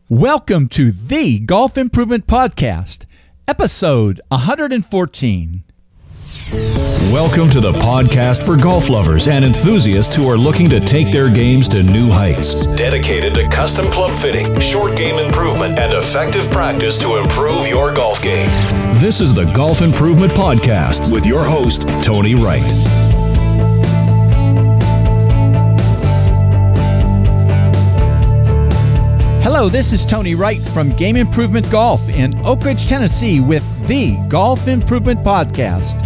Welcome to the Golf Improvement Podcast, episode 114. Welcome to the podcast for golf lovers and enthusiasts who are looking to take their games to new heights. Dedicated to custom club fitting, short game improvement, and effective practice to improve your golf game. This is the Golf Improvement Podcast with your host, Tony Wright. Hello, this is Tony Wright from Game Improvement Golf in Oak Ridge, Tennessee with the Golf Improvement Podcast,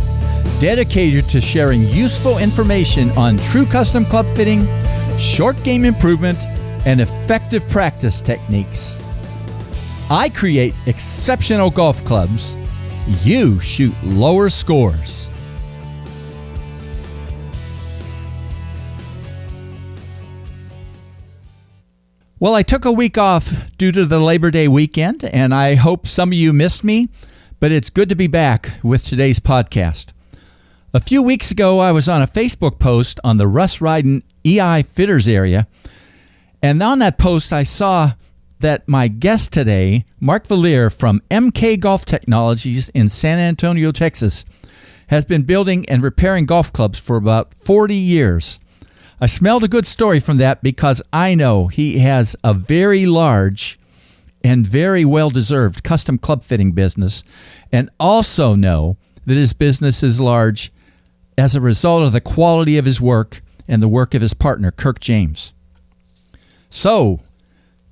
dedicated to sharing useful information on true custom club fitting, short game improvement, and effective practice techniques. I create exceptional golf clubs. You shoot lower scores. Well, I took a week off due to the Labor Day weekend, and I hope some of you missed me, but it's good to be back with today's podcast. A few weeks ago, I was on a Facebook post on the Russ Ryden EI Fitters area, and on that post, I saw that my guest today, Mark Vallier from MK Golf Technologies in San Antonio, Texas, has been building and repairing golf clubs for about 40 years. I smelled a good story from that because I know he has a very large and very well-deserved custom club fitting business, and also know that his business is large as a result of the quality of his work and the work of his partner, Kirk James. So,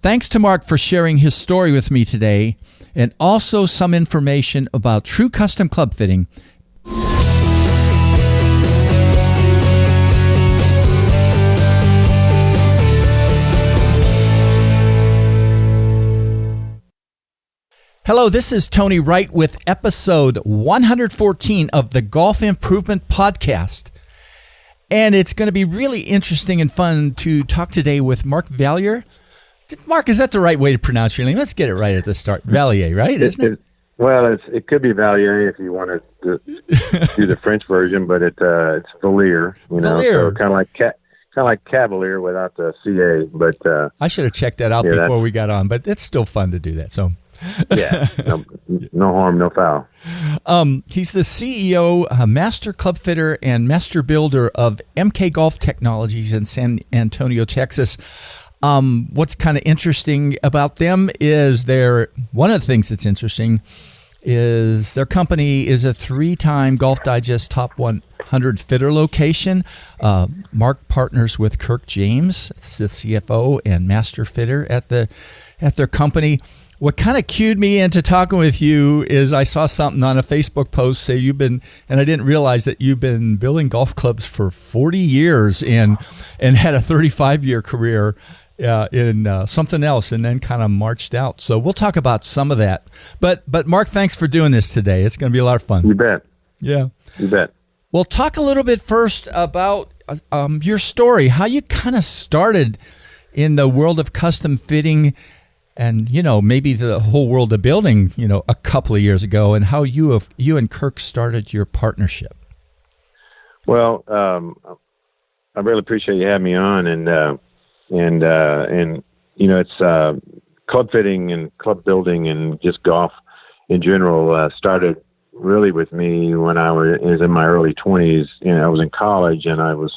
thanks to Mark for sharing his story with me today, and also some information about true custom club fitting. Hello, this is Tony Wright with episode 114 of the Golf Improvement Podcast. And it's going to be really interesting and fun to talk today with Mark Vallier. Mark, is that the right way to pronounce your name? Let's get it right at the start. Vallier, right? Isn't it? Well, it could be Vallier if you want to do the French version, but it's Vallier. Vallier. So kind of like Cavalier without the CA. But I should have checked that out before we got on, but it's still fun to do that. So. Yeah, no harm, no foul. He's the CEO, master club fitter, and master builder of MK Golf Technologies in San Antonio, Texas. What's kind of interesting about them is one of the things that's interesting is their company is a 3-time Golf Digest Top 100 fitter location. Mark partners with Kirk James, the CFO and master fitter at their company. What kind of cued me into talking with you is I saw something on a Facebook post say and I didn't realize that you've been building golf clubs for 40 years and had a 35-year career in something else, and then kind of marched out. So we'll talk about some of that. But Mark, thanks for doing this today. It's going to be a lot of fun. You bet. Yeah. You bet. Well, talk a little bit first about your story, how you kind of started in the world of custom fitting and, maybe the whole world of building, a couple of years ago, and how you and Kirk started your partnership. Well, I really appreciate you having me on, and it's club fitting and club building and just golf in general started really with me when I was in my early 20s. I was in college and I was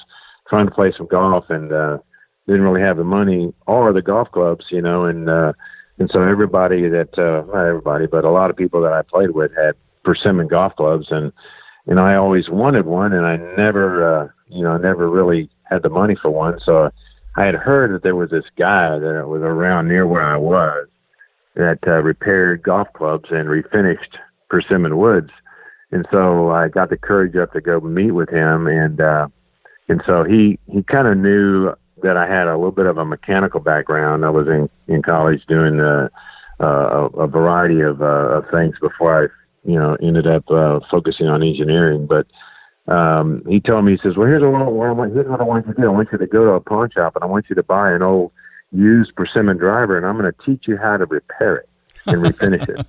trying to play some golf and didn't really have the money or the golf clubs, and so everybody that, not everybody, but a lot of people that I played with had persimmon golf clubs, and I always wanted one, and I never really had the money for one. So I had heard that there was this guy that was around near where I was that repaired golf clubs and refinished persimmon woods. And so I got the courage up to go meet with him, and so he kind of knew that I had a little bit of a mechanical background. I was in college doing a variety of things before I ended up focusing on engineering. But he told me, he says, well, here's what I want you to do. I want you to go to a pawn shop and I want you to buy an old used persimmon driver, and I'm going to teach you how to repair it and refinish it.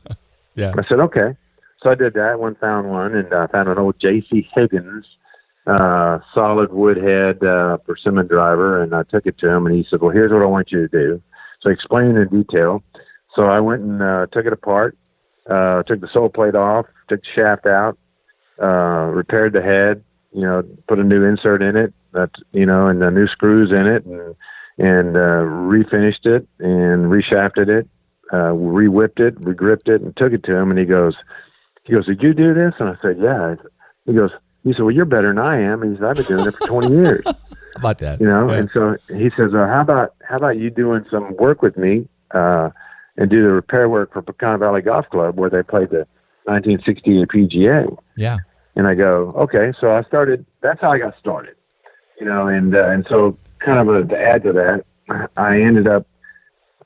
Yeah. I said, okay. So I did that. Found one, and I found an old J.C. Higgins solid wood head persimmon driver, and I took it to him, and he said, well, here's what I want you to do. So I explained in detail So I went and took it apart, took the sole plate off, took the shaft out, repaired the head, put a new insert in it, and the new screws in it, and refinished it and reshafted it, re-whipped it, re-gripped it, and took it to him. And he goes, "Did you do this?" And I said, "Yeah." He said, "Well, you're better than I am." He said, "I've been doing it for 20 years." How about that? Yeah. And so he says, "How about you doing some work with me and do the repair work for Pecan Valley Golf Club, where they played the 1968 PGA?" Yeah. And I go, "Okay." So I started. That's how I got started, and so kind of to add to that, I ended up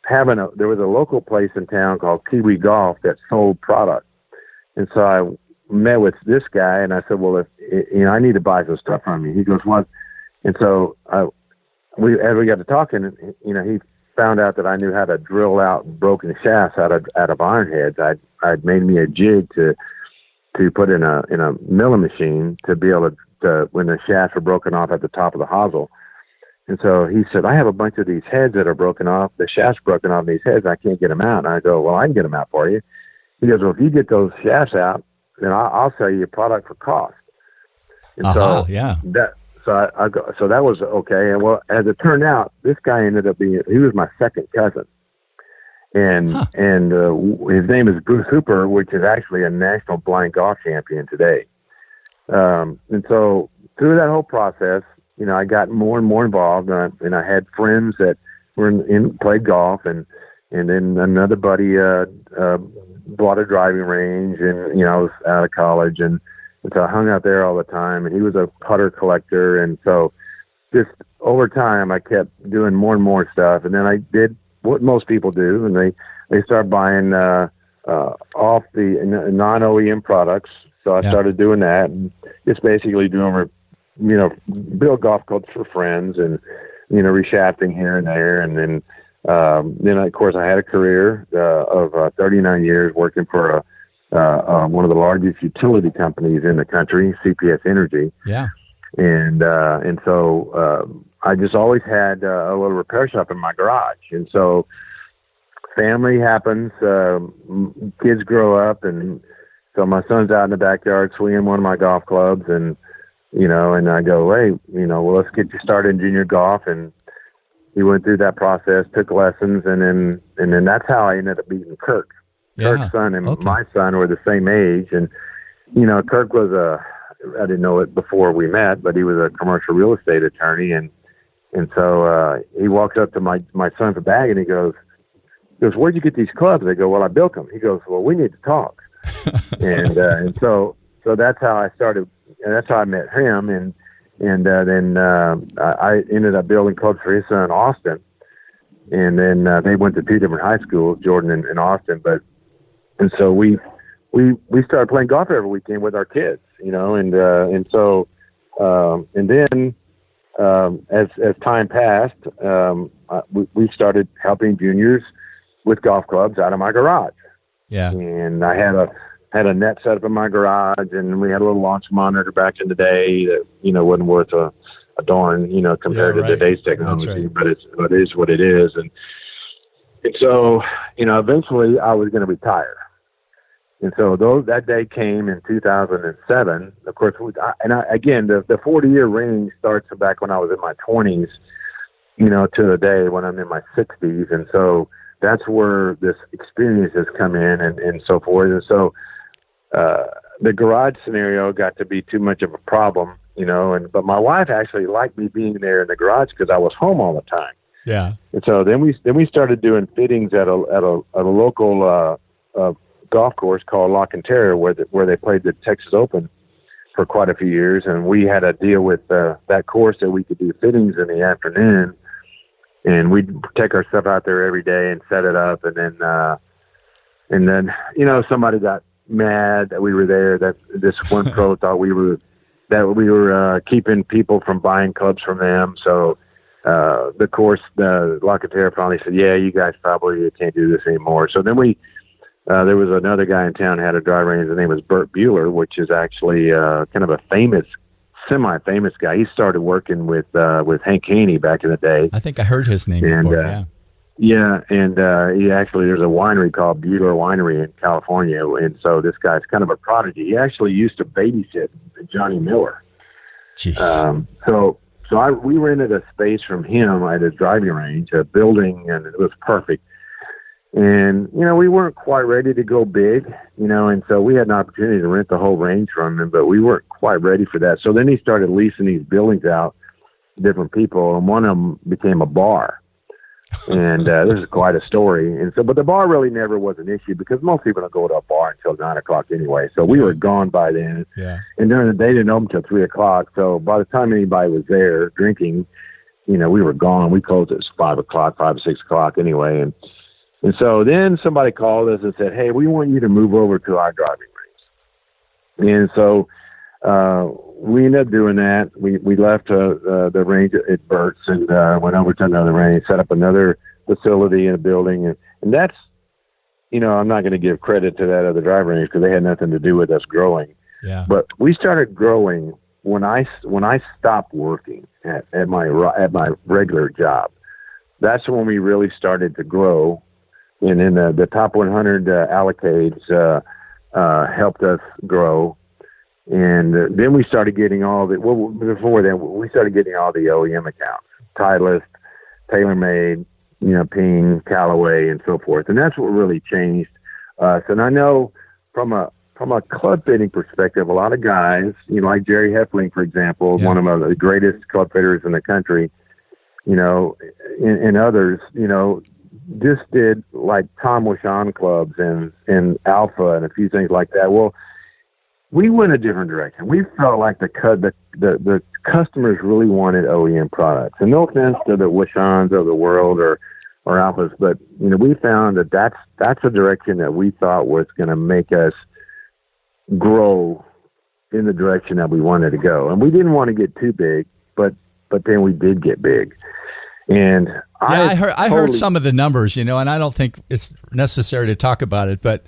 there was a local place in town called Kiwi Golf that sold product. And so I met with this guy and I said, "Well, I need to buy some stuff from you." He goes, "What?" And so as we got to talking, he found out that I knew how to drill out broken shafts out of iron heads. I'd made me a jig to put in a milling machine to be able to when the shafts were broken off at the top of the hosel. And so he said, "I have a bunch of these heads that are broken off. The shafts broken off these heads. I can't get them out." And I go, "Well, I can get them out for you." He goes, "Well, if you get those shafts out, then I'll sell you a product for cost." And so that was okay. And well, as it turned out, this guy ended up he was my second cousin. And his name is Bruce Hooper, which is actually a national blind golf champion today. And so through that whole process, I got more and more involved, and I had friends that were played golf, and then another buddy bought a driving range, and I was out of college, and so I hung out there all the time, and he was a putter collector, and so just over time I kept doing more and more stuff, and then I did what most people do, and they start buying off the non-OEM products. So I started doing that, and just basically doing build golf clubs for friends, and reshafting here and there, and then of course I had a career of 39 years working for one of the largest utility companies in the country, CPS Energy. Yeah. And so I just always had a little repair shop in my garage. And so family happens, kids grow up, and so my son's out in the backyard swinging one of my golf clubs, and and I go, "Hey, well, let's get you started in junior golf." And he went through that process, took lessons, and then that's how I ended up beating Kirk. Yeah. Kirk's son and my son were the same age, and Kirk was I didn't know it before we met, but he was a commercial real estate attorney, and so he walks up to my son's bag and he goes, "Where'd you get these clubs?" I go, "Well, I built them." He goes, "Well, we need to talk." and so that's how I started. And that's how I met him, and then I ended up building clubs for his son, Austin, and then they went to two different high schools, Jordan and Austin. And so we started playing golf every weekend with our kids, and so then as time passed, we started helping juniors with golf clubs out of my garage. Yeah, and I had a net set up in my garage, and we had a little launch monitor back in the day that wasn't worth a darn compared to today's technology, but it is what it is. And so eventually I was going to retire, and so that day came in 2007. Of course, again the 40-year range starts back when I was in my 20s, to the day when I'm in my 60s, and so that's where this experience has come in, and so forth. And so the garage scenario got to be too much of a problem, but my wife actually liked me being there in the garage because I was home all the time. Yeah. And so then we started doing fittings at a local golf course called Lock and Terror, where they played the Texas Open for quite a few years, and we had a deal with that course that we could do fittings in the afternoon, and we'd take our stuff out there every day and set it up, and then somebody got mad that we were there, that this one pro thought we were keeping people from buying clubs from them. So the course, the Lock and Terror finally said, "Yeah, you guys probably can't do this anymore." So then there was another guy in town who had a driving range. His name was Bert Bueller, which is actually kind of a semi-famous guy. He started working with Hank Haney back in the day. I think I heard his name before. Yeah. Yeah, and there's a winery called Bueller Winery in California, and so this guy's kind of a prodigy. He actually used to babysit Johnny Miller. Jeez. We rented a space from him at his driving range, a building, and it was perfect. And, we weren't quite ready to go big, and so we had an opportunity to rent the whole range from him, but we weren't quite ready for that. So then he started leasing these buildings out to different people, and one of them became a bar. And this is quite a story. And so, but the bar really never was an issue because most people don't go to a bar until 9 o'clock anyway. So we were gone by then. Yeah. And during the day, they didn't open until 3 o'clock. So by the time anybody was there drinking, we were gone. We closed at 5 or 6 o'clock anyway. And so then somebody called us and said, "Hey, we want you to move over to our driving range." And so we ended up doing that. We left the range at Burt's and went over to another range, set up another facility in a building. And that's, I'm not going to give credit to that other driving range because they had nothing to do with us growing. Yeah. But we started growing when I stopped working at my regular job. That's when we really started to grow. And then the top 100 allocates helped us grow. And then we started getting before then, we started getting all the OEM accounts, Titleist, TaylorMade, Ping, Callaway, and so forth. And that's what really changed us. And I know from a club fitting perspective, a lot of guys, like Jerry Heffling, for example, one of the greatest club fitters in the country, and others, just did like Tom Wishon clubs and Alpha and a few things like that. Well, we went a different direction. We felt like the customers really wanted OEM products. And no offense to the Wishons of the world or Alphas, but we found that that's a direction that we thought was going to make us grow in the direction that we wanted to go. And we didn't want to get too big, but then we did get big. And I heard some of the numbers, and I don't think it's necessary to talk about it, but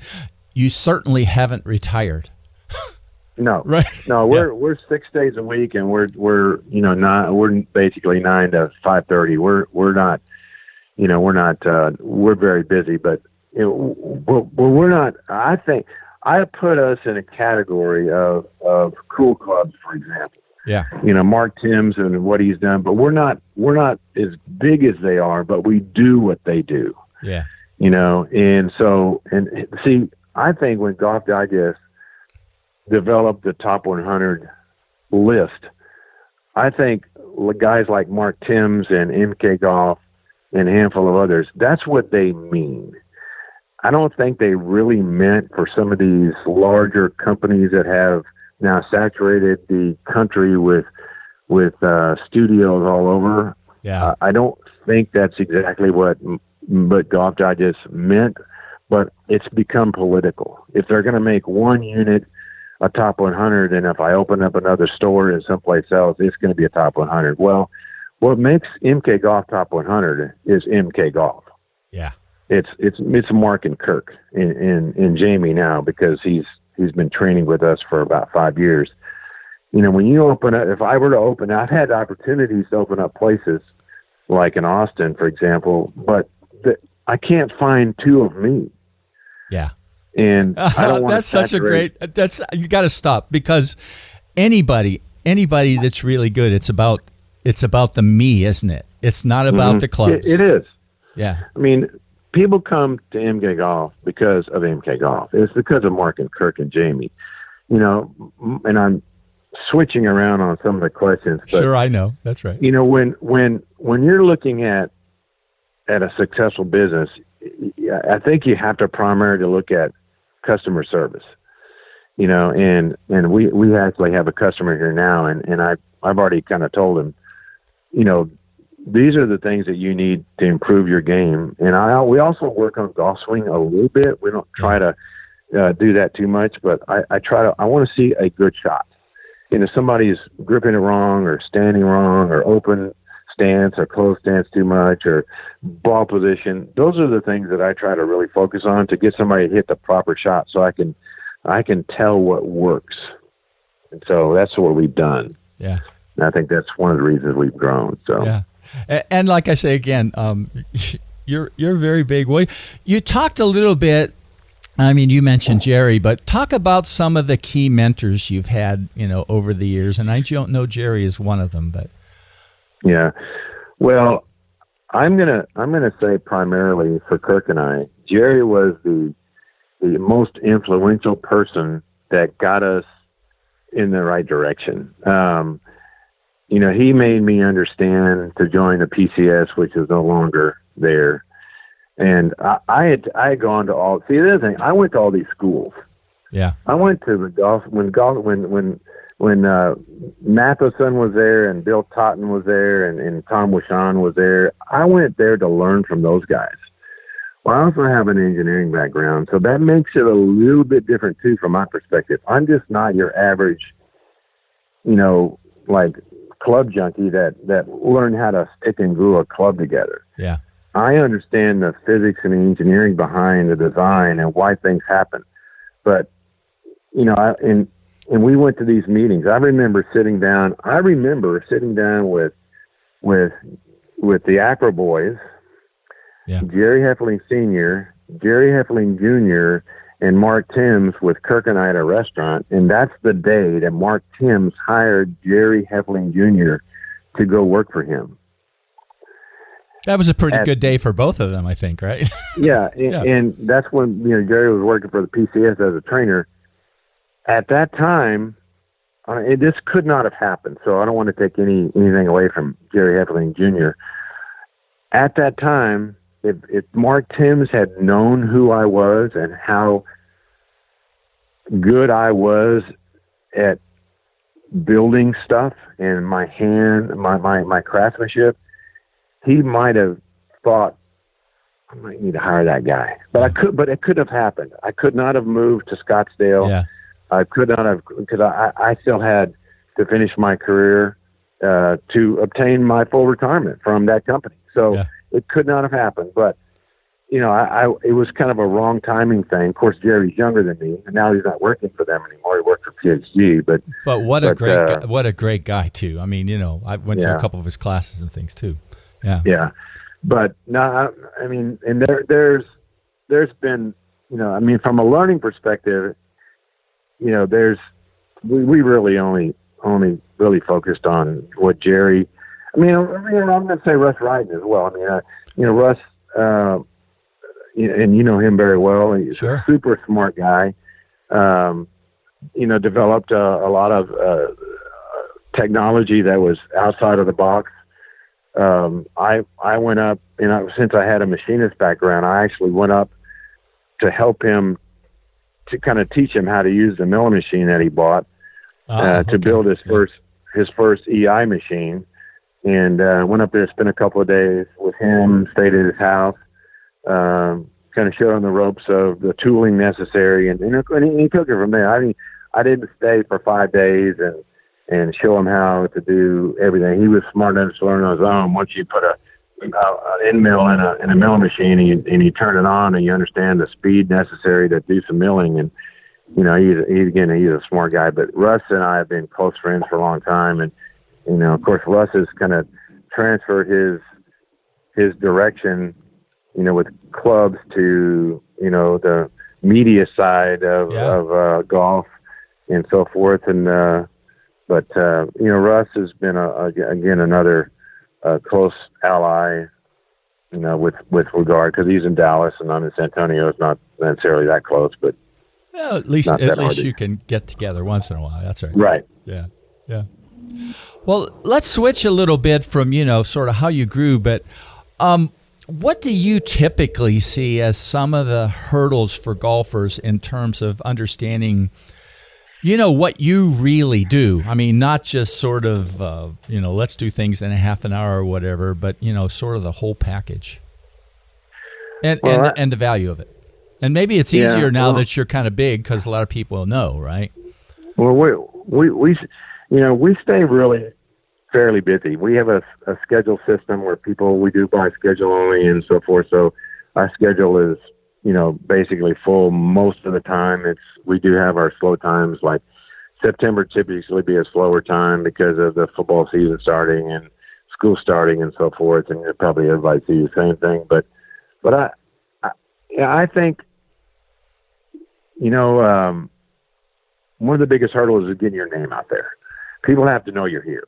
you certainly haven't retired. No, right? No, we're 6 days a week, and we're basically 9 to 5:30. We're not, we're very busy, but we're not. I think I put us in a category of cool clubs, for example. Yeah. Mark Timms and what he's done, but we're not as big as they are, but we do what they do. Yeah. And see, I think when Golf Digest developed the top 100 list, I think guys like Mark Timms and MK Golf and a handful of others, that's what they mean. I don't think they really meant for some of these larger companies that have now saturated the country with studios all over. Yeah. I don't think that's exactly what Golf Digest meant, but it's become political. If they're going to make one unit a top 100, and if I open up another store in someplace else, it's going to be a top 100. Well, what makes MK Golf top 100 is MK Golf. Yeah. It's Mark and Kirk and Jamie now, because he's been training with us for about 5 years. When you open up, if I were to open, I've had opportunities to open up places like in Austin, for example, but I can't find two of me. Yeah. And I don't want that's such a great, you got to stop, because anybody that's really good, it's about the me, isn't it? It's not about the clubs. It is. Yeah. I mean, people come to MK Golf because of MK Golf. It's because of Mark and Kirk and Jamie, and I'm switching around on some of the questions. But, sure, I know. That's right. When you're looking at a successful business, I think you have to primarily look at customer service, and we actually have a customer here now, and I've already kind of told him, these are the things that you need to improve your game. And we also work on golf swing a little bit. We don't try to do that too much, but I want to see a good shot. And if somebody's gripping it wrong or standing wrong or open stance or closed stance too much or ball position, those are the things that I try to really focus on to get somebody to hit the proper shot so I can tell what works. And so that's what we've done. Yeah. And I think that's one of the reasons we've grown. So yeah. And like I say again, You're very big. Well, you talked a little bit. I mean, you mentioned Jerry, but talk about some of the key mentors you've had, over the years. And I don't know Jerry is one of them, but yeah. Well, I'm gonna say primarily for Kirk and I, Jerry was the most influential person that got us in the right direction. He made me understand to join the PCS, which is no longer there. And I had gone to all. See, the other thing, I went to all these schools. Yeah, I went to the golf when Matheson was there and Bill Totten was there and Tom Wishon was there. I went there to learn from those guys. Well, I also have an engineering background, so that makes it a little bit different too from my perspective. I'm just not your average, like club junkie that learned how to stick and glue a club together. Yeah. I understand the physics and the engineering behind the design and why things happen. But, and we went to these meetings. I remember sitting down with the Acro boys, yeah. Jerry Heffling Sr., Jerry Heffling Jr., and Mark Timms with Kirk and I at a restaurant. And that's the day that Mark Timms hired Jerry Heffling Jr. to go work for him. That was a pretty good day for both of them, I think, right? Yeah, and that's when Jerry was working for the PCS as a trainer. At that time, this could not have happened. So I don't want to take anything away from Jerry Heffling Jr. At that time, if Mark Timms had known who I was and how good I was at building stuff and my craftsmanship, he might have thought, I might need to hire that guy. But it could have happened. I could not have moved to Scottsdale. Yeah. I could not have, because I still had to finish my career to obtain my full retirement from that company. So it could not have happened. But, it was kind of a wrong timing thing. Of course, Jerry's younger than me, and now he's not working for them anymore. He works for PhD. But what a great guy, too. I mean, I went to a couple of his classes and things, too. Yeah. Yeah. But no, I mean, and there's been, from a learning perspective, we really only really focused on what Jerry, I'm going to say Russ Ryden as well. Russ, and you know him very well. He's a super smart guy. Developed a lot of technology that was outside of the box. I went up, since I had a machinist background, I actually went up to help him to kind of teach him how to use the milling machine that he bought to build his first EI machine. And went up there, spent a couple of days with him, stayed at his house, kind of showed him the ropes of the tooling necessary, and he took it from there. I mean, I didn't stay for 5 days and show him how to do everything. He was smart enough to learn on his own. Once you put an end mill in a milling machine and you turn it on and you understand the speed necessary to do some milling, and he's a smart guy. But Russ and I have been close friends for a long time, and of course Russ has kind of transferred his direction, with clubs to the media side of golf and so forth, and But Russ has been again another close ally, with regard, because he's in Dallas and I'm in San Antonio. It's not necessarily that close, but at least you can get together once in a while. That's right. Right. Yeah. Yeah. Well, let's switch a little bit from sort of how you grew, but what do you typically see as some of the hurdles for golfers in terms of understanding what you really do? I mean, not just sort of, let's do things in a half an hour or whatever, but, sort of the whole package and the value of it. And maybe it's easier now that you're kind of big, because a lot of people know, right? Well, we stay really fairly busy. We have a schedule system where we do by schedule only and so forth. So our schedule is, basically full most of the time. We do have our slow times, like September typically be a slower time because of the football season starting and school starting and so forth. And probably everybody sees the same thing. But But I think, one of the biggest hurdles is getting your name out there. People have to know you're here.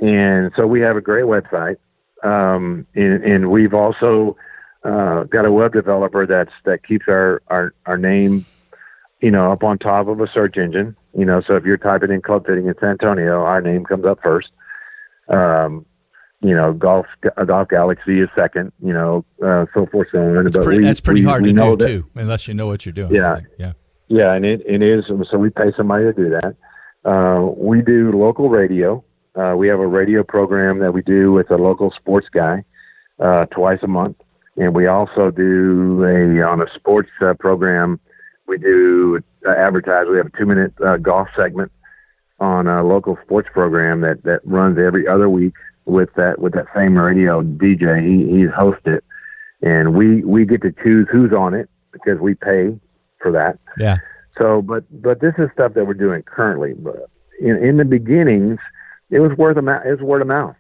And so we have a great website. And we've also got a web developer that keeps our name, up on top of a search engine. So if you're typing in club fitting in San Antonio, our name comes up first. Golf Galaxy is second, so forth, so on. That's pretty hard to do too, unless you know what you're doing. Yeah. Yeah. And it is. So we pay somebody to do that. We do local radio. We have a radio program that we do with a local sports guy, twice a month. And we also do on a sports program, we do advertise. We have a 2-minute golf segment on a local sports program that runs every other week with that same radio DJ. He hosts it, and we get to choose who's on it because we pay for that. Yeah. So, but this is stuff that we're doing currently. But in the beginnings, it was word of mouth.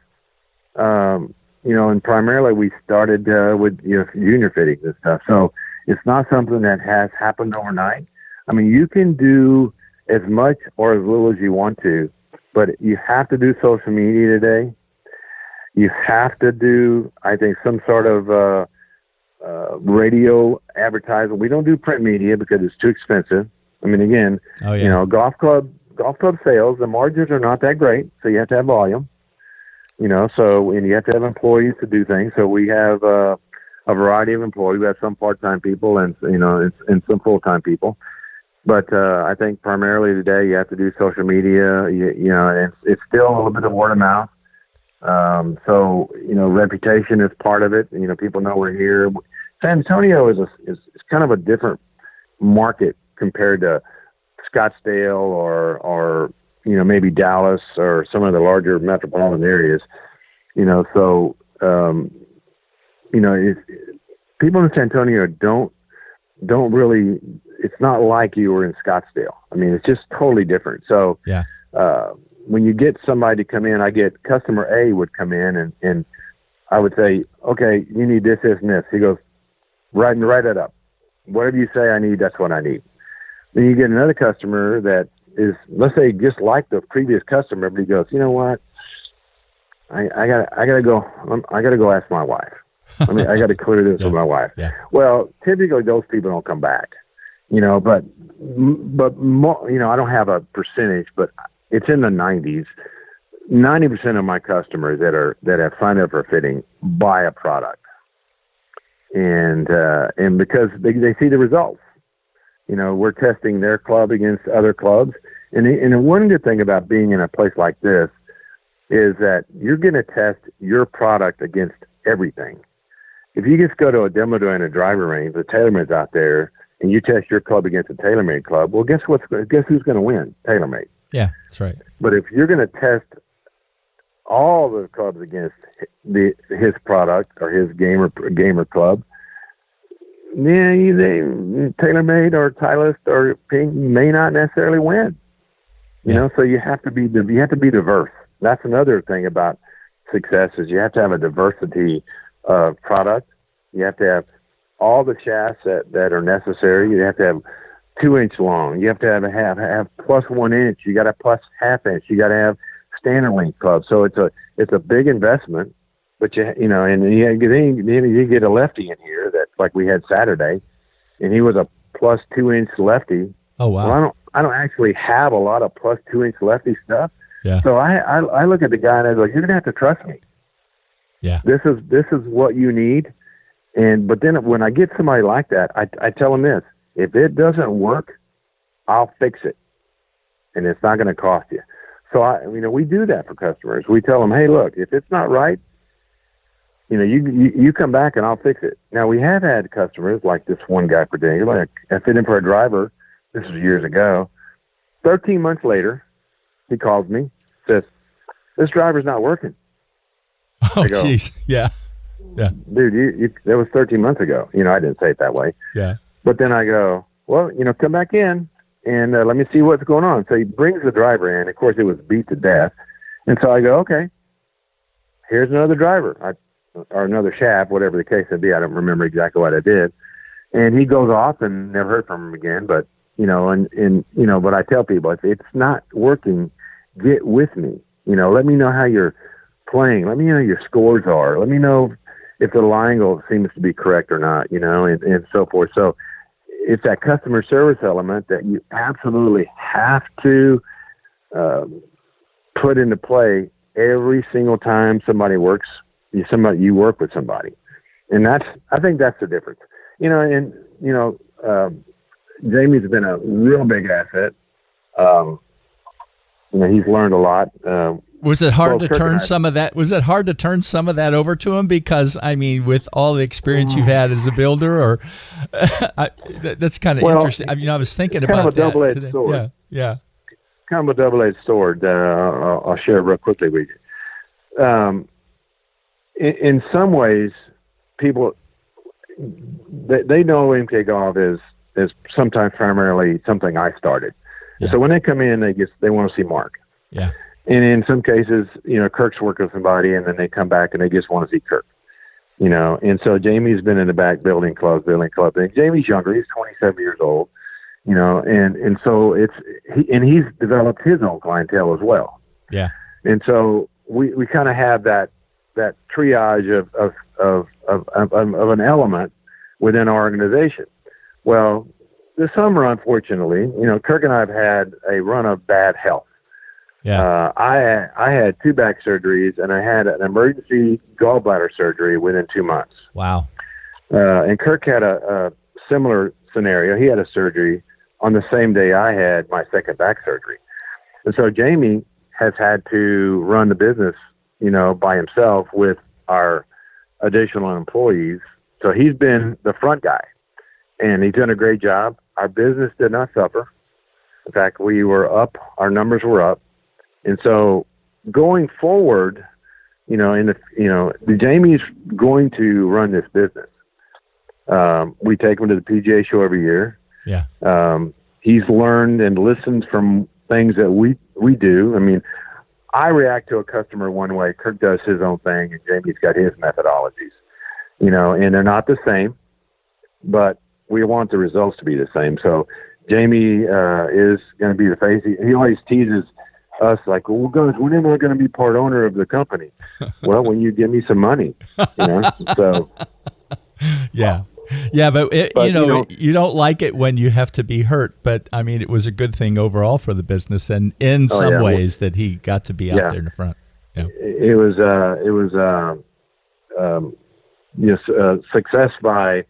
And primarily we started with junior fittings and stuff. So it's not something that has happened overnight. I mean, you can do as much or as little as you want to, but you have to do social media today. You have to do, I think, some sort of radio advertising. We don't do print media because it's too expensive. I mean, again, golf club sales, the margins are not that great, so you have to have volume. And you have to have employees to do things. So we have a variety of employees. We have some part-time people and some full-time people. But I think primarily today you have to do social media. And it's still a little bit of word of mouth. Reputation is part of it. People know we're here. San Antonio is kind of a different market compared to Scottsdale or maybe Dallas or some of the larger metropolitan areas. People in San Antonio don't really. It's not like you were in Scottsdale. I mean, it's just totally different. So yeah. When you get somebody to come in, I get customer A would come in and I would say, okay, you need this, this, and this. He goes, write it up. Whatever you say I need, that's what I need. Then you get another customer that is, let's say, just like the previous customer, but he goes, you know what? I gotta go ask my wife. I got to clear this with my wife. Yeah. Well, typically those people don't come back, but more, I don't have a percentage, but it's in the 90s. 90% of my customers that have signed up for fitting buy a product, and because they see the results. We're testing their club against other clubs, and the one good thing about being in a place like this is that you're going to test your product against everything. If you just go to a demo day in a driver range, the TaylorMade's out there, and you test your club against a TaylorMade club, well, guess who's going to win? TaylorMade. Yeah, that's right. But if you're going to test all the clubs against his product or his gamer club, TaylorMade or Titleist or Pink may not necessarily win. So you have to be diverse. That's another thing about success is you have to have a diversity of product. You have to have all the shafts that are necessary. You have to have 2-inch long. You have to have plus 1 inch. You got to plus half inch. You got to have standard length clubs. So it's a big investment. But and you get a lefty in here that's like we had Saturday, and he was a plus 2-inch lefty. Oh wow! Well, I don't actually have a lot of plus 2-inch lefty stuff. Yeah. So I look at the guy and I go, you're gonna have to trust me. Yeah. This is what you need. But then when I get somebody like that, I tell them this: if it doesn't work, I'll fix it, and it's not going to cost you. So we do that for customers. We tell them, hey, look, if it's not right, you come back and I'll fix it. Now, we have had customers like this one guy per day, like I fit in for a driver. This was years ago. 13 months later, he calls me, says, this driver's not working. Oh, jeez. Yeah. Yeah. Dude, that was 13 months ago. I didn't say it that way. Yeah. But then I go, well, come back in and let me see what's going on. So he brings the driver in. Of course, it was beat to death. And so I go, okay, here's another driver. or another shaft, whatever the case may be. I don't remember exactly what I did. And he goes off and never heard from him again. But, but I tell people, if it's not working, get with me. Let me know how you're playing. Let me know your scores are. Let me know if the line angle seems to be correct or not, and so forth. So it's that customer service element that you absolutely have to put into play every single time you work with somebody. And I think that's the difference. Jamie's been a real big asset. He's learned a lot. Was it hard to turn some of that? Was it hard to turn some of that over to him? Because with all the experience you've had as a builder, or that's kind of interesting. I was thinking about that. Kind of a double-edged sword. Yeah. Kind of a double-edged sword. I'll share real quickly with you. In some ways, people they know MK Golf is sometimes primarily something I started. Yeah. So when they come in, they want to see Mark. Yeah. And in some cases, Kirk's working with somebody, and then they come back and they just want to see Kirk. And so Jamie's been in the back building clubs. And Jamie's younger; he's 27 years old. And so he's developed his own clientele as well. Yeah. And so we kind of have that triage of an element within our organization. Well, this summer, unfortunately, Kirk and I have had a run of bad health. Yeah. I had 2 back surgeries, and I had an emergency gallbladder surgery within 2 months. Wow. And Kirk had a similar scenario. He had a surgery on the same day I had my second back surgery. And so Jamie has had to run the business, by himself with our additional employees. So he's been the front guy, and he's done a great job. Our business did not suffer. In fact, we were up. Our numbers were up. And so going forward, Jamie's going to run this business. We take him to the PGA show every year. Yeah. He's learned and listened from things that we do. I react to a customer one way. Kirk does his own thing, and Jamie's got his methodologies, and they're not the same, but we want the results to be the same. So Jamie is going to be the face. He always teases us like, well, guys, when am I going to be part owner of the company? Well, when you give me some money, so. Yeah. Yeah, but you don't like it when you have to be hurt. But it was a good thing overall for the business, and in some ways that he got to be out there in the front. Yeah. It was success by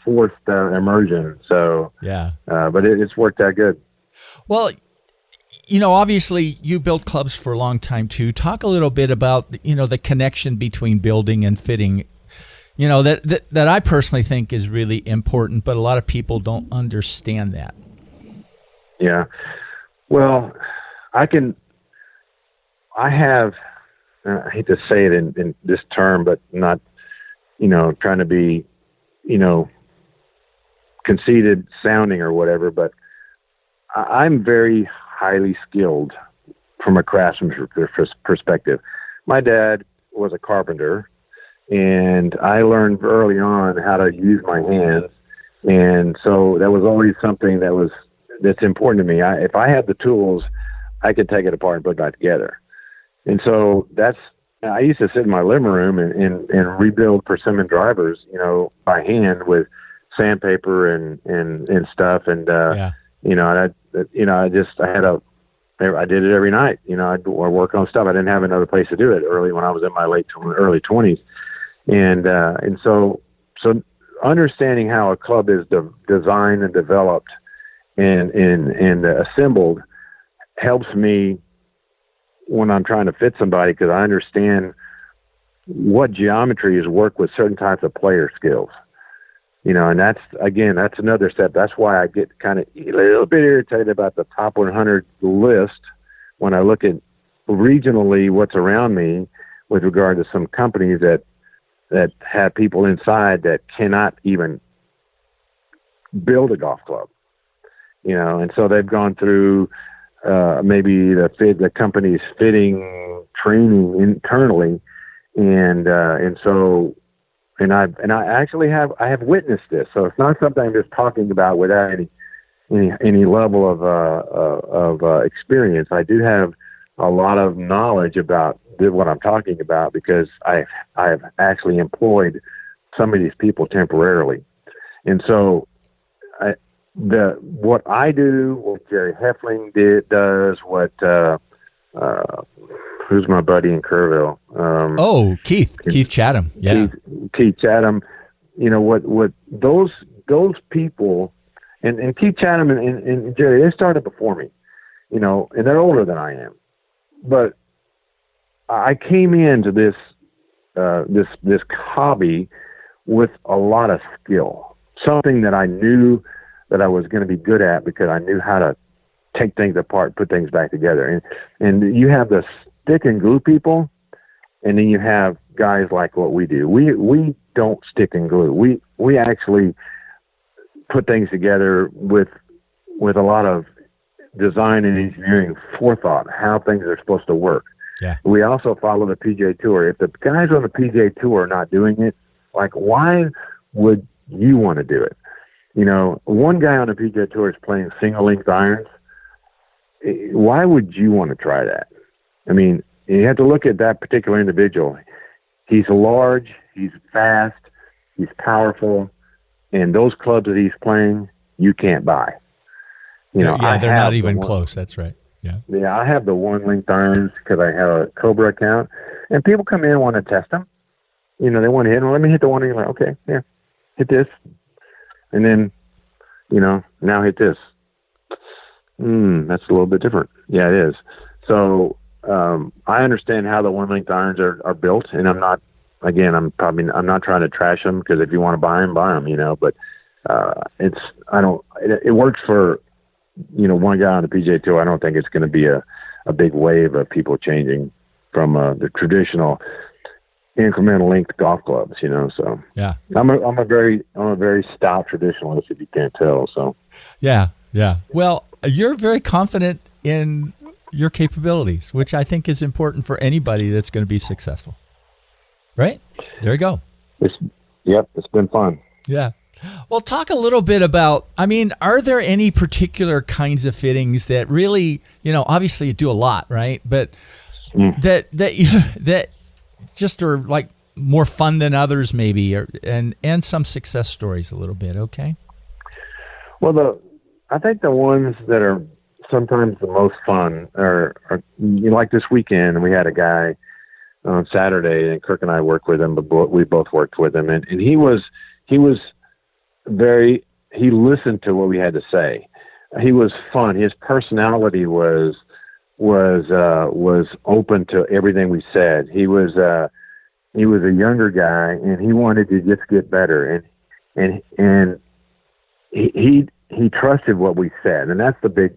forced immersion. So yeah, but it's worked out good. Well, obviously you built clubs for a long time too. Talk a little bit about the connection between building and fitting. That I personally think is really important, but a lot of people don't understand that. Yeah. Well, I have, I hate to say it in this term, but not, trying to be, conceited sounding or whatever, but I'm very highly skilled from a craftsman's perspective. My dad was a carpenter, and I learned early on how to use my hands. And so that was always something that's important to me. If I had the tools, I could take it apart and put it back together. And so I used to sit in my living room and rebuild persimmon drivers, by hand with sandpaper and stuff. And, I did it every night. I'd work on stuff. I didn't have another place to do it early when I was in my early 20s. And so understanding how a club is designed and developed and assembled helps me when I'm trying to fit somebody, because I understand what geometries work with certain types of player skills. And that's another step. That's why I get kind of a little bit irritated about the top 100 list when I look at regionally what's around me with regard to some companies that have people inside that cannot even build a golf club, and so they've gone through maybe the company's fitting training internally, and so. And I actually have witnessed this, so it's not something I'm just talking about without any level of experience. I do have a lot of knowledge about what I'm talking about because I have actually employed some of these people temporarily, and so what I do, what Jerry Heffling does, what who's my buddy in Kerrville? Keith Chatham. Yeah, Keith Chatham. You know what those people, and Keith Chatham and Jerry, they started before me. You know, and they're older than I am, but I came into this hobby with a lot of skill, something that I knew that I was going to be good at because I knew how to take things apart, put things back together, and you have the stick and glue people, and then you have guys like what we do. We don't stick and glue. We actually put things together with a lot of design and engineering forethought, how things are supposed to work. Yeah. We also follow the PGA Tour. If the guys on the PGA Tour are not doing it, like, why would you want to do it? You know, one guy on the PGA Tour is playing single-length irons. Why would you want to try that? I mean, you have to look at that particular individual. He's large, he's fast, he's powerful, and those clubs that he's playing, you can't buy. You know, they're not even close. That's right. Yeah, I have the one-length irons because I have a Cobra account, and people come in and want to test them. You know, they want to hit them. Let me hit the one, and you're like, okay, here, hit this, and then, you know, now hit this. That's a little bit different. Yeah, it is. So I understand how the one-length irons are built, and I'm not trying to trash them because if you want to buy them, you know. But it works for, you know, one guy on the PGA Tour. I don't think it's going to be a big wave of people changing from the traditional incremental length golf clubs, you know. So yeah, I'm a very stout traditionalist, if you can't tell. So yeah. Well, you're very confident in your capabilities, which I think is important for anybody that's going to be successful. Right? There you go. It's been fun. Yeah. Well, talk a little bit about, I mean, are there any particular kinds of fittings that really, you know, obviously you do a lot, right? But that just are like more fun than others maybe, and some success stories a little bit, okay? Well, I think the ones that are sometimes the most fun are you know, like this weekend, we had a guy on Saturday, and Kirk and I worked with him, but we both worked with him, and he listened to what we had to say. He was fun. His personality was open to everything we said. He was a younger guy, and he wanted to just get better, and he trusted what we said, and that's the big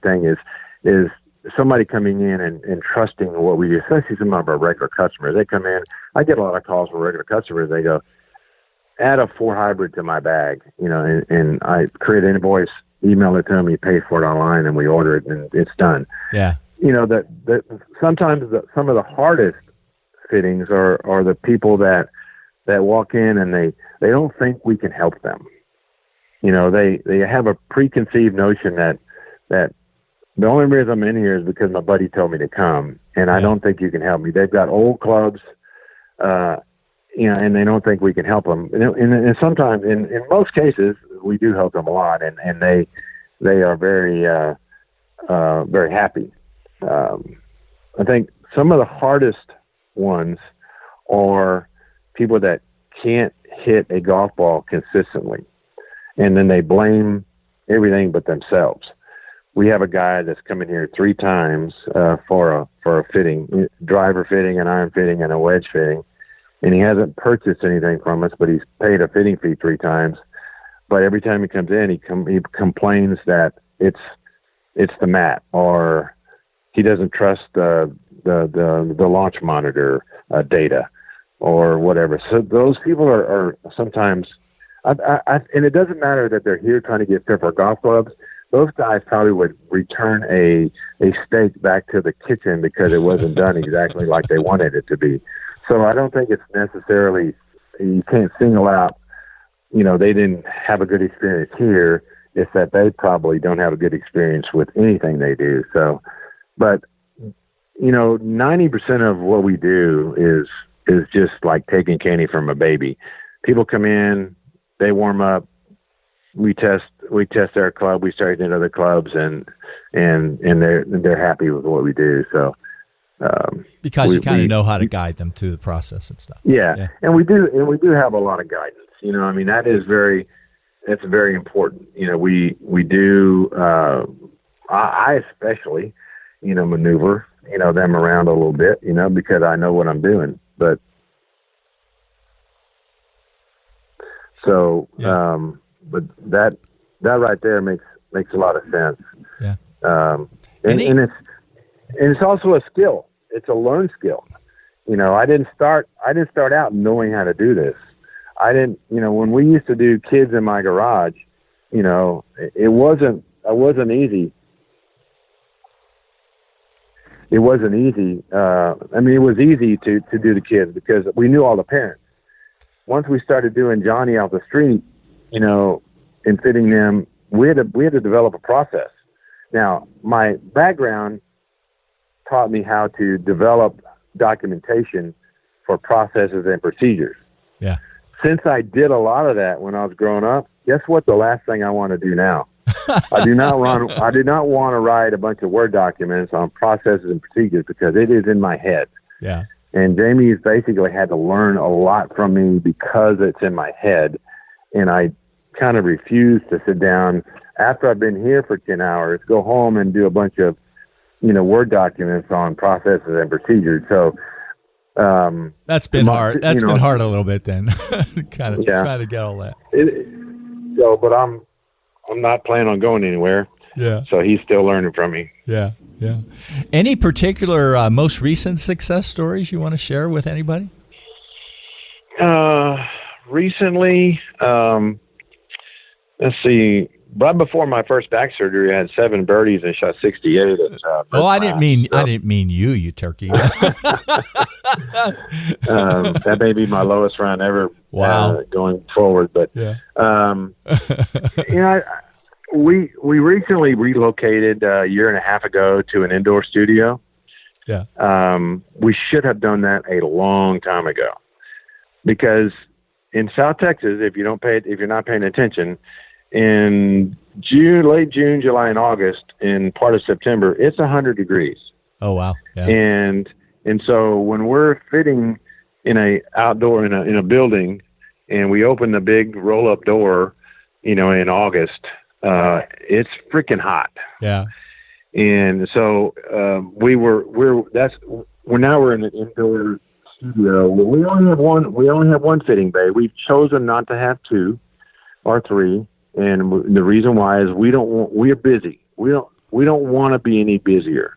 thing is somebody coming in and trusting what we do, especially some of our regular customers. They come in. I get a lot of calls from regular customers. They go, add a 4 hybrid to my bag, you know, and I create an invoice, email it to them, you pay for it online, and we order it, and it's done. Yeah. You know, that sometimes some of the hardest fittings are the people that walk in and they don't think we can help them. You know, they have a preconceived notion that the only reason I'm in here is because my buddy told me to come, and I don't think you can help me. They've got old clubs, you know, and they don't think we can help them. And sometimes, in most cases, we do help them a lot, and they are very, very happy. I think some of the hardest ones are people that can't hit a golf ball consistently, and then they blame everything but themselves. We have a guy that's come in here 3 times for a fitting, driver fitting, an iron fitting, and a wedge fitting. And he hasn't purchased anything from us, but he's paid a fitting fee 3 times. But every time he comes in, he complains that it's the mat, or he doesn't trust the launch monitor data, or whatever. So those people are sometimes, and it doesn't matter that they're here trying to get fit for golf clubs. Those guys probably would return a steak back to the kitchen because it wasn't done exactly like they wanted it to be. So I don't think it's necessarily, you can't single out, they didn't have a good experience here. It's that they probably don't have a good experience with anything they do. So, but 90% of what we do is just like taking candy from a baby. People come in, they warm up, we test our club, we start in other clubs, and they're happy with what we do. So because you kind of know how to guide them through the process and stuff. Yeah. And we do have a lot of guidance. That's very important. We do. I especially, maneuver them around a little bit, because I know what I'm doing. But so, but that right there makes a lot of sense. Yeah. And it's also a skill. It's a learned skill. I didn't start out knowing how to do this. I didn't, when we used to do kids in my garage, it wasn't easy. It wasn't easy. It was easy to do the kids because we knew all the parents. Once we started doing Johnny off the street, and fitting them, we had to develop a process. Now, my background taught me how to develop documentation for processes and procedures. Yeah. Since I did a lot of that when I was growing up, guess what? The last thing I want to do now, I do not want to write a bunch of Word documents on processes and procedures because it is in my head. Yeah. And Jamie's basically had to learn a lot from me because it's in my head. And I kind of refuse to sit down after I've been here for 10 hours, go home and do a bunch of, Word documents on processes and procedures. So, that's been hard. That's been hard a little bit then. Kind of trying to get all that. But I'm not planning on going anywhere. Yeah. So he's still learning from me. Yeah. Yeah. Any particular most recent success stories you want to share with anybody? Recently, let's see. Right before my first back surgery, I had 7 birdies and shot 68. I didn't mean you turkey. That may be my lowest round ever. Wow. Going forward, but yeah. We recently relocated a year and a half ago to an indoor studio. Yeah. We should have done that a long time ago, because in South Texas, if you're not paying attention, in late June, July, and August, and part of September, it's 100 degrees. Oh wow! Yeah. And so when we're fitting in a building, and we open the big roll up door, in August, it's freaking hot. Yeah. And so we're in an indoor studio. We only have one fitting bay. We've chosen not to have 2 or 3. And the reason why is we're busy. We don't want to be any busier.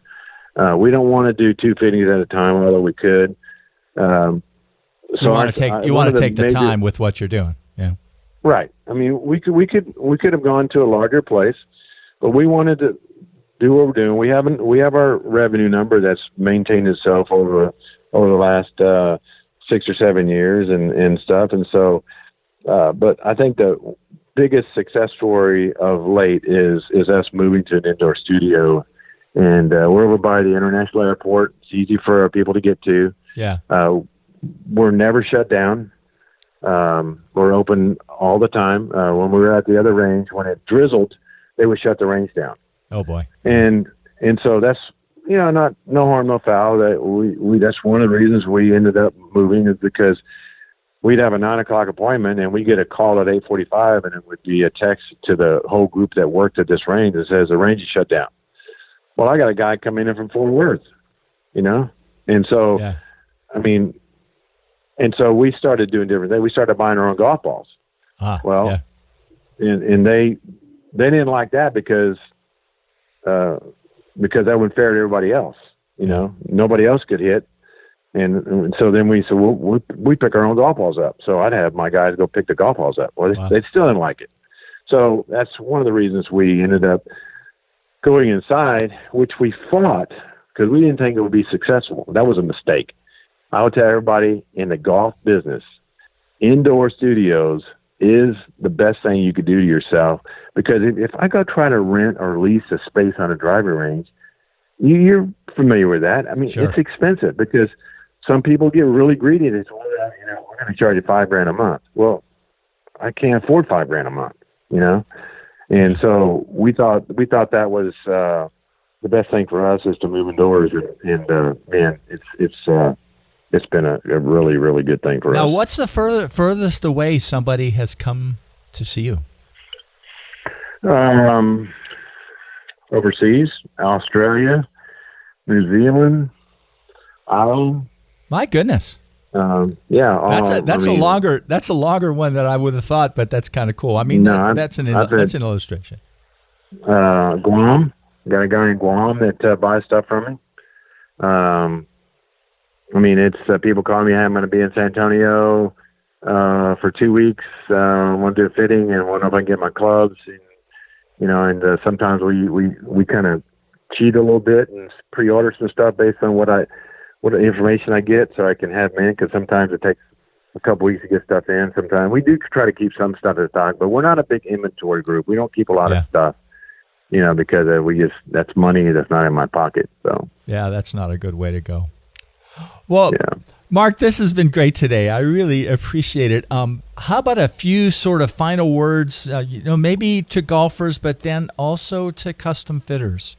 We don't want to do 2 fittings at a time, although we could. So you want to take the time with what you're doing. Yeah. Right. We could have gone to a larger place, but we wanted to do what we're doing. We have our revenue number that's maintained itself over the last 6 or 7 years and stuff. And so, but I think the biggest success story of late is us moving to an indoor studio, and we're over by the international airport. It's easy for our people to get to. Yeah. We're never shut down. We're open all the time. When we were at the other range, when it drizzled, they would shut the range down. Oh boy. And so that's, no harm, no foul. That that's one of the reasons we ended up moving, is because we'd have a 9:00 appointment and we get a call at 8:45, and it would be a text to the whole group that worked at this range that says the range is shut down. Well, I got a guy coming in from Fort Worth, and so, yeah. And so we started doing different things. We started buying our own golf balls. Yeah. And they didn't like that because that wouldn't fair to everybody else. Nobody else could hit. And so then we said, we pick our own golf balls up. So I'd have my guys go pick the golf balls up. Well, they still didn't like it. So that's one of the reasons we ended up going inside, which we fought because we didn't think it would be successful. That was a mistake. I would tell everybody in the golf business, indoor studios is the best thing you could do to yourself, because if I go try to rent or lease a space on a driving range, you're familiar with that. I mean, Sure. It's expensive because some people get really greedy. They say, well, we're going to charge you $5,000 a month. Well, I can't afford $5,000 a month, And so we thought that was the best thing for us is to move indoors, and man, it's been a really, really good thing for us. Now, what's the furthest away somebody has come to see you? Overseas, Australia, New Zealand, Ireland. My goodness. Yeah. That's a longer one than I would have thought, but that's kind of cool. I mean, that's an illustration. Guam. Got a guy in Guam that buys stuff from me. It's people calling me, hey, I'm going to be in San Antonio for 2 weeks. Want to do a fitting and want to know if I can get my clubs. And sometimes we kind of cheat a little bit and pre-order some stuff based on what information I get, so I can have them in, because sometimes it takes a couple weeks to get stuff in. Sometimes we do try to keep some stuff in stock, but we're not a big inventory group. We don't keep a lot of stuff. Because that's money that's not in my pocket. So yeah, that's not a good way to go. Well, Mark, this has been great today. I really appreciate it. How about a few sort of final words, maybe to golfers, but then also to custom fitters?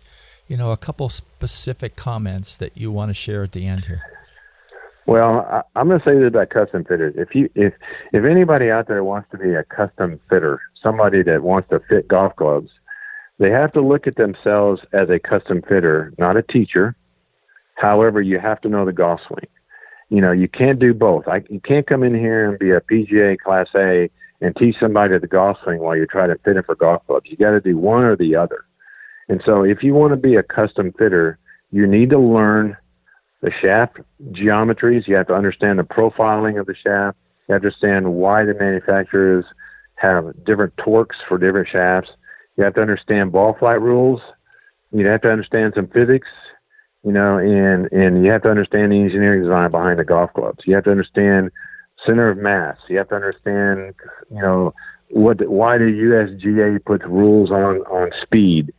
A couple specific comments that you want to share at the end here. Well, I'm going to say this about custom fitters. If anybody out there wants to be a custom fitter, somebody that wants to fit golf clubs, they have to look at themselves as a custom fitter, not a teacher. However, you have to know the golf swing. You can't do both. You can't come in here and be a PGA Class A and teach somebody the golf swing while you're trying to fit it for golf clubs. You got to do one or the other. And so if you want to be a custom fitter, you need to learn the shaft geometries. You have to understand the profiling of the shaft. You have to understand why the manufacturers have different torques for different shafts. You have to understand ball flight rules. You have to understand some physics, and you have to understand the engineering design behind the golf clubs. You have to understand center of mass. You have to understand, why the USGA puts rules on speed.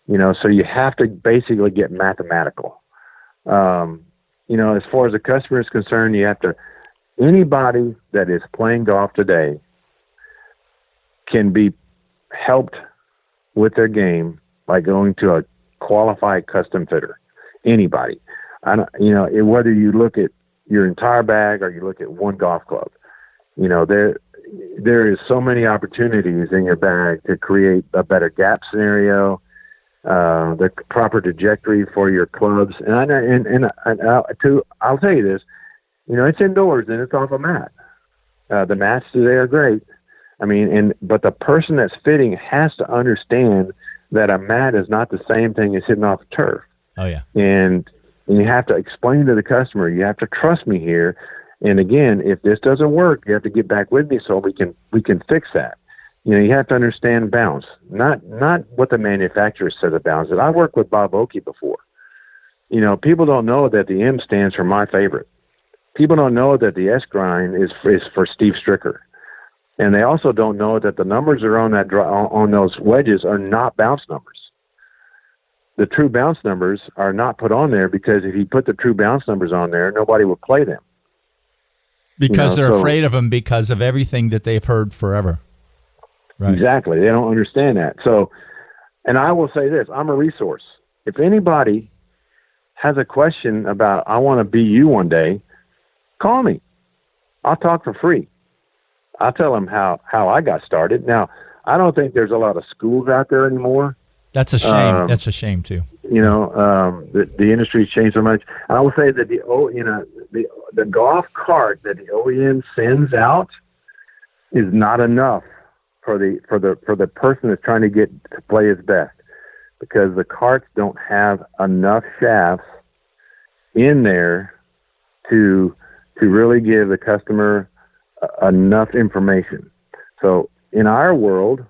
So you have to basically get mathematical. As far as the customer is concerned, anybody that is playing golf today can be helped with their game by going to a qualified custom fitter. Anybody. Whether you look at your entire bag or you look at one golf club, there is so many opportunities in your bag to create a better gap scenario, the proper trajectory for your clubs. I'll tell you this, it's indoors and it's off a mat. The mats today are great. But the person that's fitting has to understand that a mat is not the same thing as hitting off the turf. Oh yeah. And you have to explain to the customer, you have to trust me here. And again, if this doesn't work, you have to get back with me so we can fix that. You have to understand bounce, not what the manufacturer says about bounce. I worked with Bob Oakey before. People don't know that the M stands for my favorite. People don't know that the S grind is for Steve Stricker. And they also don't know that the numbers that are on those wedges are not bounce numbers. The true bounce numbers are not put on there because if you put the true bounce numbers on there, nobody would play them. Because they're afraid of them because of everything that they've heard forever. Right. Exactly. They don't understand that. So, and I will say this, I'm a resource. If anybody has a question about, I want to be you one day, call me. I'll talk for free. I'll tell them how I got started. Now, I don't think there's a lot of schools out there anymore. That's a shame. That's a shame too. The industry's changed so much. I will say that the golf cart that the OEM sends out is not enough for the person that's trying to get to play his best, because the carts don't have enough shafts in there to really give the customer enough information. So in our world,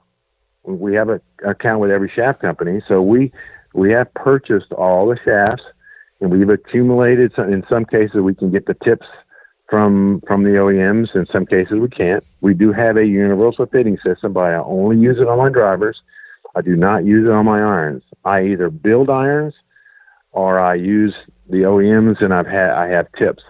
we have an account with every shaft company. So we have purchased all the shafts, and we've accumulated some. In some cases, we can get the tips from the OEMs. In some cases, we can't. We do have a universal fitting system, but I only use it on my drivers. I do not use it on my irons. I either build irons or I use the OEMs, and I have tips.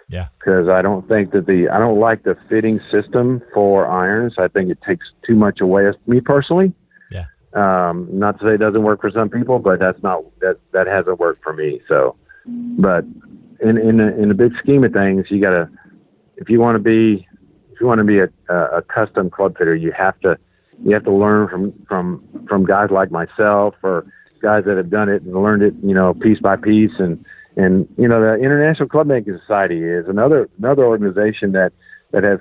Yeah. Because I don't think that I don't like the fitting system for irons. I think it takes too much away. Me personally. Yeah. Not to say it doesn't work for some people, but that hasn't worked for me. So, but in the big scheme of things, you gotta, if you want to be a custom club fitter, you have to learn from guys like myself or guys that have done it and learned it, piece by piece. And the International Club Making Society is another organization that has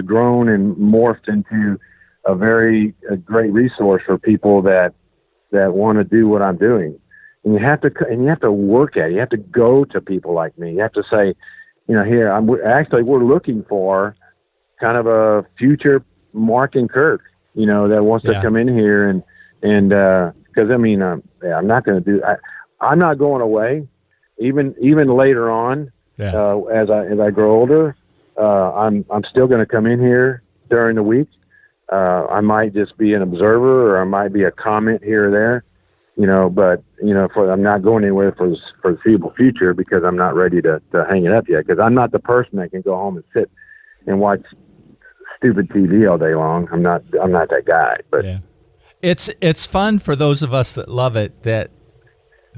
grown and morphed into a great resource for people that want to do what I'm doing. And you have to work at it. You have to go to people like me. You have to say, here, we're looking for kind of a future Mark and Kirk, that wants to come in here and because I'm not going to do. I'm not going away. Even later on, as I grow older, I'm still going to come in here during the week. I might just be an observer, or I might be a comment here or there, but I'm not going anywhere for the foreseeable future because I'm not ready to hang it up yet. Because I'm not the person that can go home and sit and watch stupid TV all day long. I'm not that guy. But it's fun for those of us that love it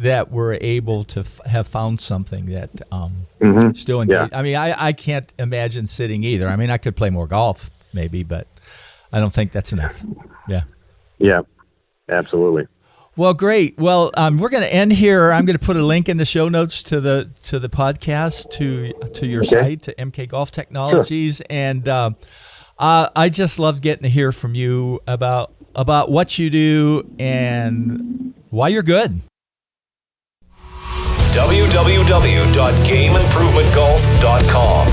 that we're able to have found something that still engage. I mean, I can't imagine sitting either. I mean, I could play more golf maybe, but I don't think that's enough. Yeah, absolutely. Well, great. Well, we're going to end here. I'm going to put a link in the show notes to the podcast to your site, to MK Golf Technologies, and I just love getting to hear from you about what you do and why you're good. www.gameimprovementgolf.com.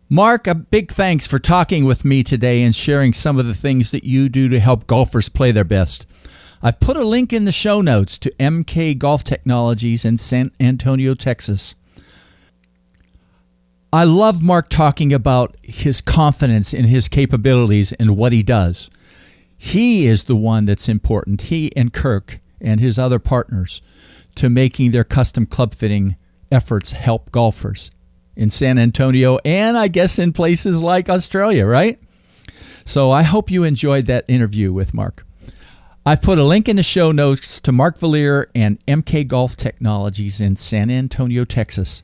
Mark, a big thanks for talking with me today and sharing some of the things that you do to help golfers play their best. I've put a link in the show notes to MK Golf Technologies in San Antonio, Texas. I love Mark talking about his confidence in his capabilities and what he does. He is the one that's important, he and Kirk and his other partners, to making their custom club fitting efforts help golfers in San Antonio and I guess in places like Australia, right? So I hope you enjoyed that interview with Mark. I've put a link in the show notes to Mark Vallier and MK Golf Technologies in San Antonio, Texas.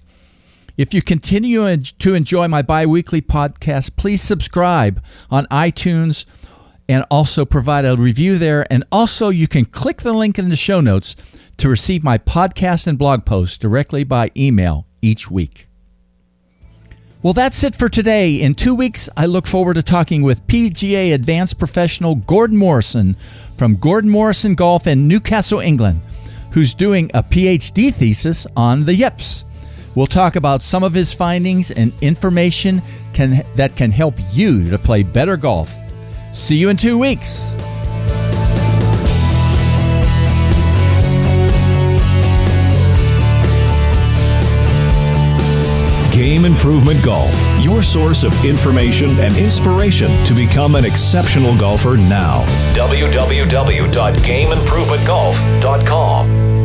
If you continue to enjoy my bi-weekly podcast, please subscribe on iTunes and also provide a review there. And also you can click the link in the show notes to receive my podcast and blog posts directly by email each week. Well, that's it for today. In 2 weeks, I look forward to talking with PGA Advanced Professional Gordon Morrison from Gordon Morrison Golf in Newcastle, England, who's doing a PhD thesis on the yips. We'll talk about some of his findings and information that can help you to play better golf. See you in 2 weeks. Game Improvement Golf, your source of information and inspiration to become an exceptional golfer now. www.gameimprovementgolf.com